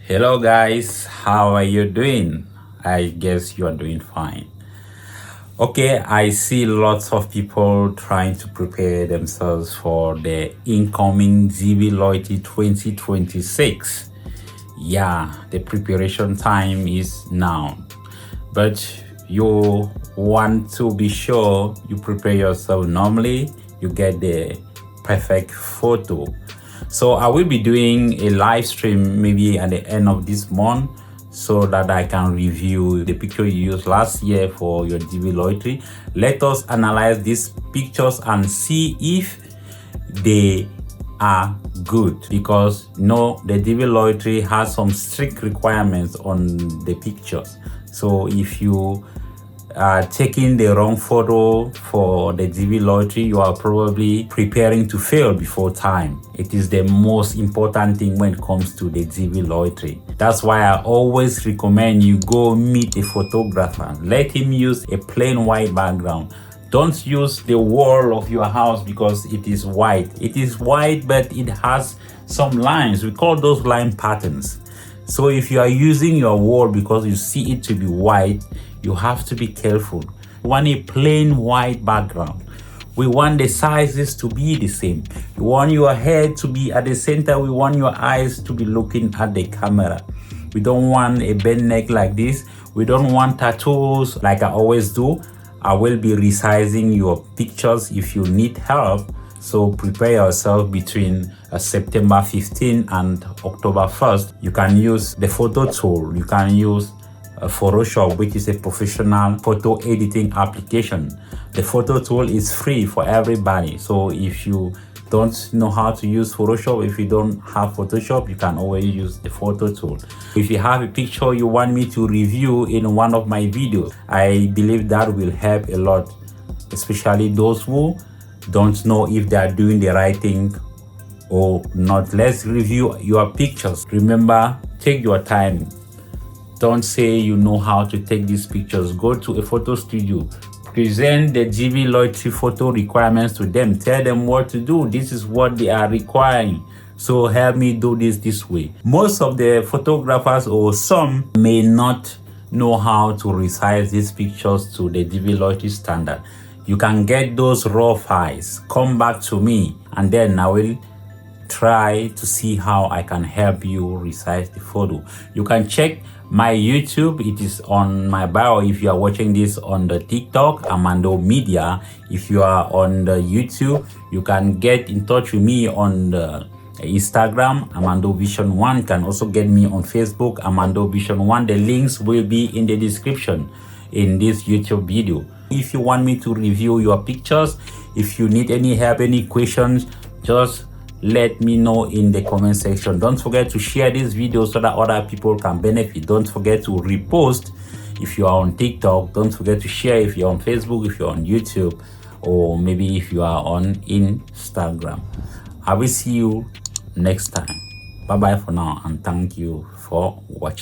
Hello guys, how are you doing? I guess you are doing fine. Okay, I see lots of people trying to prepare themselves for the incoming GB Loyalty 2026. Yeah, the preparation time is now. But you want to be sure you prepare yourself normally, you get the perfect photo. So I will be doing a live stream maybe at the end of this month so that I can review the picture you used last year for your GB loyalty. Let us analyze these pictures and see if they are good, because the DV loyalty has some strict requirements on the pictures. So if you are taking the wrong photo for the DV loyalty, you are probably preparing to fail before time. It is the most important thing when it comes to the DV loyalty. That's why I always recommend you go meet a photographer. Let him use a plain white background. Don't use the wall of your house because it is white. It is white, but it has some lines. We call those line patterns. So if you are using your wall because you see it to be white, you have to be careful. We want a plain white background. We want the sizes to be the same. We want your head to be at the center. We want your eyes to be looking at the camera. We don't want a bent neck like this. We don't want tattoos like I always do. I will be resizing your pictures if you need help. So prepare yourself between September 15 and October 1st. You can use the photo tool. You can use Photoshop, which is a professional photo editing application. The photo tool is free for everybody. So if you don't know how to use Photoshop, if you don't have Photoshop, you can always use the photo tool. If you have a picture you want me to review in one of my videos, I believe that will help a lot, especially those who don't know if they are doing the right thing or not. Let's review your pictures. Remember, take your time. Don't say you know how to take these pictures. Go to a photo studio. Present the GB loyalty photo requirements to them. Tell them what to do. This is what they are requiring. So help me do this way. Most of the photographers, or some, may not know how to resize these pictures to the GB loyalty standard. You can get those raw files. Come back to me and then I will try to see how I can help you resize the photo. You can check my YouTube. It is on my bio if you are watching this on the TikTok, Armando Media. If you are on the YouTube, you can get in touch with me on the Instagram, Armando Vision 1. You can also get me on Facebook, Armando Vision 1. The links will be in the description in this YouTube video. If you want me to review your pictures, if you need any help, any questions, just let me know in the comment section. Don't forget to share this video so that other people can benefit. Don't forget to repost if you are on TikTok. Don't forget to share if you're on Facebook, if you're on YouTube, or maybe if you are on Instagram. I will see you next time. Bye bye for now, and thank you for watching.